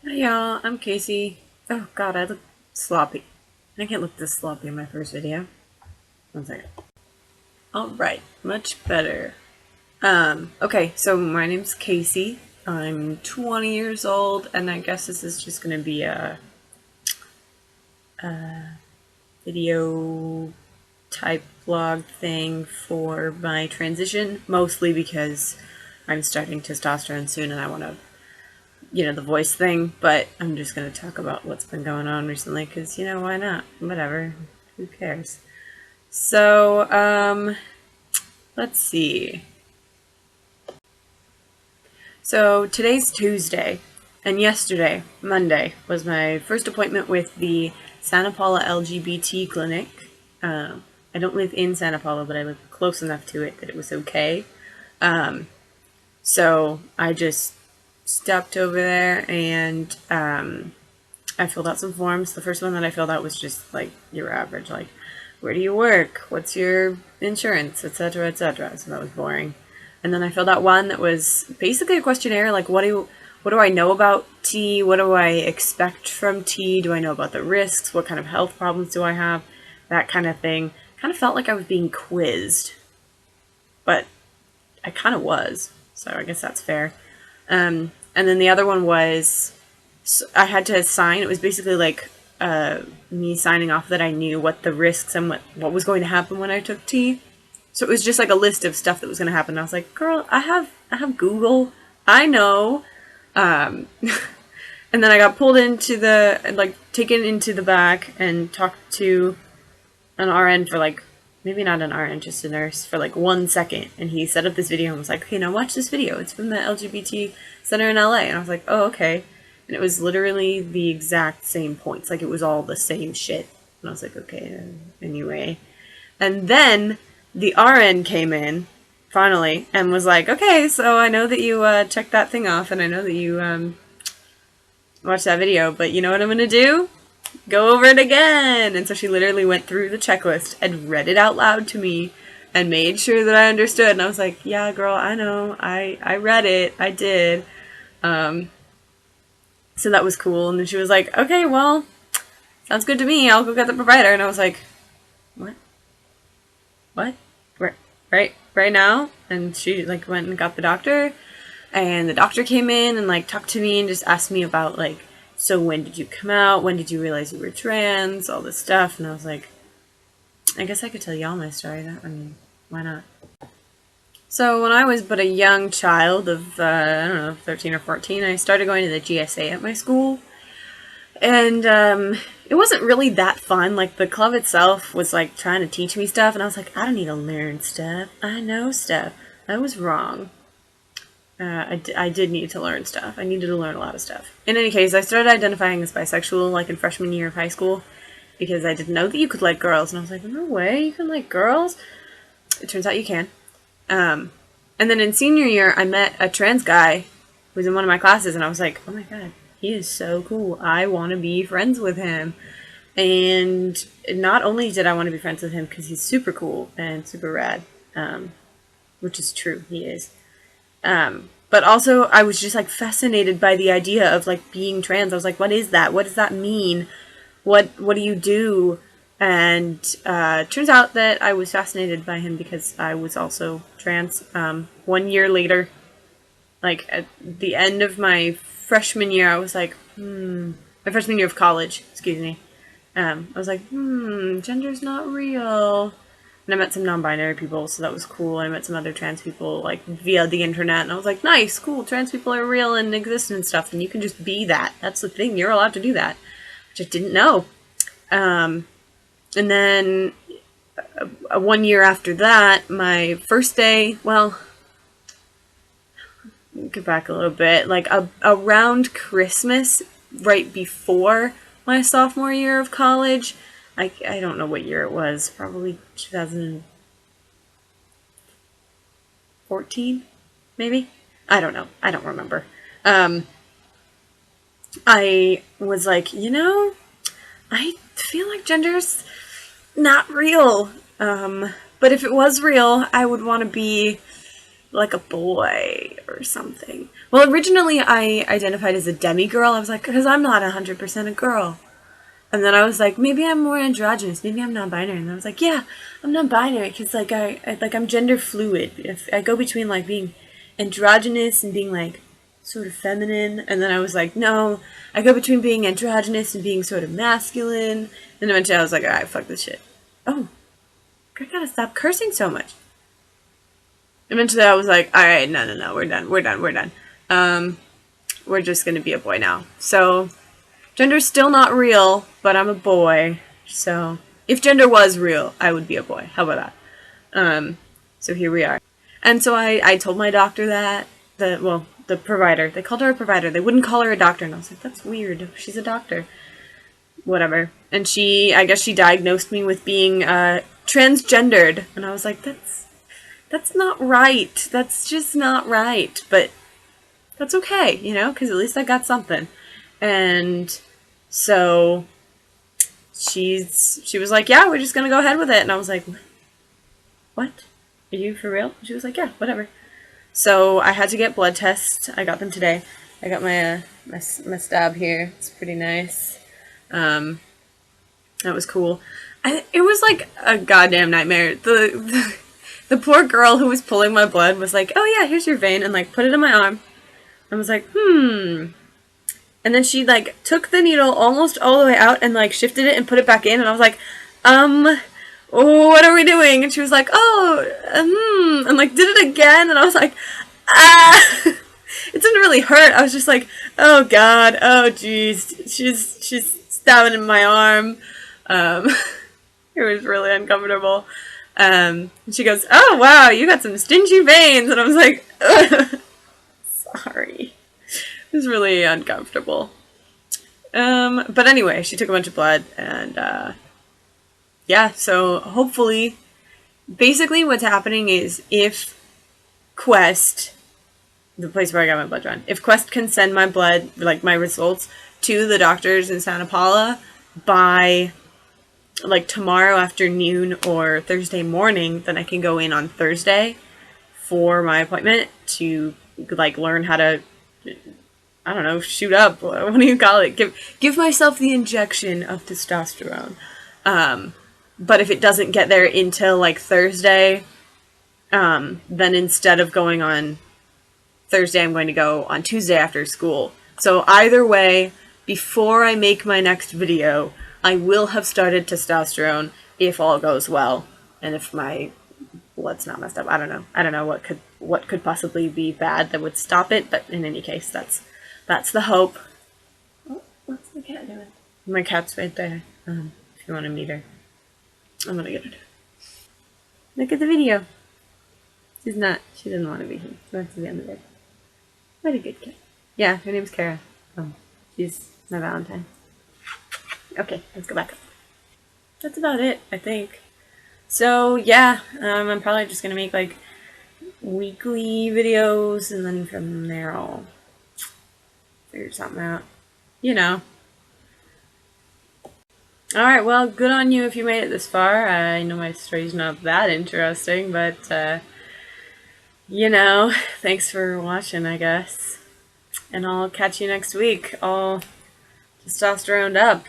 Hey y'all, I'm Casey. Oh god, I look sloppy. I can't look this sloppy in my first video. One second. Alright, much better. Okay, so my name's Casey. I'm 20 years old, and I guess this is just gonna be a video type vlog thing for my transition, mostly because I'm starting testosterone soon and I want to the voice thing, but I'm just going to talk about what's been going on recently because, why not? Whatever. Who cares? So, let's see. So, today's Tuesday, and yesterday, Monday, was my first appointment with the Santa Paula LGBT clinic. I don't live in Santa Paula, but I live close enough to it that it was okay. So, I just stepped over there and I filled out some forms. The first one that I filled out was just like your average, like where do you work, what's your insurance, etc., etc. So that was boring. And then I filled out one that was basically a questionnaire, like what do I know about tea? What do I expect from tea? Do I know about the risks? What kind of health problems do I have? That kind of thing. Kind of felt like I was being quizzed, but I kind of was. So I guess that's fair. And then the other one was I had to sign. It was basically like me signing off that I knew what the risks and what was going to happen when I took tea. So it was just like a list of stuff that was going to happen. I was like, girl, I have Google. I know. Um, and then I got pulled into taken into the back and talked to an RN for like, maybe not an RN, just a nurse for like 1 second. And he set up this video and was like, okay, now watch this video. It's from the LGBT center in LA. And I was like, oh, okay. And it was literally the exact same points. Like it was all the same shit. And I was like, okay, anyway. And then the RN came in finally and was like, okay, so I know that you checked that thing off and I know that you watched that video, but you know what I'm going to do? Go over it again. And so she literally went through the checklist and read it out loud to me and made sure that I understood. And I was like, yeah, girl, I know. I read it. I did. So that was cool. And then she was like, okay, well, sounds good to me. I'll go get the provider. And I was like, what? What? Right now? And she like went and got the doctor. And the doctor came in and like talked to me and just asked me about like, so when did you come out? When did you realize you were trans? All this stuff. And I was like, I guess I could tell y'all my story. I mean, why not? So when I was but a young child of, I don't know, 13 or 14, I started going to the GSA at my school. And it wasn't really that fun. Like the club itself was like trying to teach me stuff. And I was like, I don't need to learn stuff. I know stuff. I was wrong. I did need to learn stuff. I needed to learn a lot of stuff. In any case, I started identifying as bisexual like in freshman year of high school because I didn't know that you could like girls. And I was like, no way, you can like girls? It turns out you can. And then in senior year, I met a trans guy who was in one of my classes, and I was like, oh my god, he is so cool. I want to be friends with him. And not only did I want to be friends with him because he's super cool and super rad, which is true, he is. But also, I was just like fascinated by the idea of like being trans. I was like, what is that? What does that mean? What do you do? And turns out that I was fascinated by him because I was also trans. 1 year later, like at the end of my freshman year, I was like, my freshman year of college, excuse me. I was like, gender's not real. And I met some non-binary people, so that was cool. I met some other trans people, like, via the internet, and I was like, nice, cool, trans people are real and exist and stuff, and you can just be that. That's the thing, you're allowed to do that. Which I didn't know. And then 1 year after that, my first day, well, get back a little bit, like around Christmas, right before my sophomore year of college, I don't know what year it was, probably 2014, maybe? I don't know. I don't remember. I was like, I feel like gender's not real. But if it was real, I would want to be like a boy or something. Well, originally I identified as a demigirl. I was like, because I'm not 100% a girl. And then I was like, maybe I'm more androgynous. Maybe I'm non-binary. And I was like, yeah, I'm non-binary because like I'm gender fluid. If I go between like being androgynous and being like sort of feminine, and then I was like, no, I go between being androgynous and being sort of masculine. Then eventually I was like, alright, fuck this shit. Oh, I gotta stop cursing so much. Eventually I was like, alright, no, we're done. We're just gonna be a boy now. So gender's still not real, but I'm a boy. So if gender was real, I would be a boy. How about that? So here we are. And so I told my doctor that, the provider. They called her a provider. They wouldn't call her a doctor. And I was like, that's weird. She's a doctor. Whatever. And I guess she diagnosed me with being transgendered. And I was like, that's not right. That's just not right. But that's okay, you know, because at least I got something. And so she was like, yeah, we're just going to go ahead with it. And I was like, what? Are you for real? She was like, yeah, whatever. So I had to get blood tests. I got them today. I got my stab here. It's pretty nice. That was cool. It was like a goddamn nightmare. The poor girl who was pulling my blood was like, oh yeah, here's your vein, and like put it in my arm. I was like, And then she like took the needle almost all the way out and like shifted it and put it back in, and I was like, what are we doing? And she was like, and like did it again, and I was like, ah. It didn't really hurt. I was just like, oh god, oh jeez, she's stabbing in my arm. It was really uncomfortable. And she goes, oh wow, you got some stingy veins, and I was like, sorry. It was really uncomfortable. But anyway, she took a bunch of blood, and yeah, so hopefully, basically what's happening is if Quest, the place where I got my blood drawn, if Quest can send my blood, like my results, to the doctors in Santa Paula by like tomorrow afternoon or Thursday morning, then I can go in on Thursday for my appointment to like learn how to, I don't know, shoot up. What do you call it? Give myself the injection of testosterone. But if it doesn't get there until like Thursday, then instead of going on Thursday, I'm going to go on Tuesday after school. So either way, before I make my next video, I will have started testosterone if all goes well, and if my blood's not messed up. I don't know. I don't know what could possibly be bad that would stop it, but in any case, that's the hope. Oh, what's the cat doing? My cat's right there. If you want to meet her, I'm gonna get her. Look at the video. She doesn't want to be here. She wants to be on the bed. What a good cat. Yeah, her name's Kara. She's my Valentine. Okay, let's go back up. That's about it, I think. So yeah, I'm probably just gonna make like weekly videos, and then from there I'll figure something out. You know. Alright, well, good on you if you made it this far. I know my story's not that interesting, but, you know, thanks for watching, I guess. And I'll catch you next week, all testosteroned up.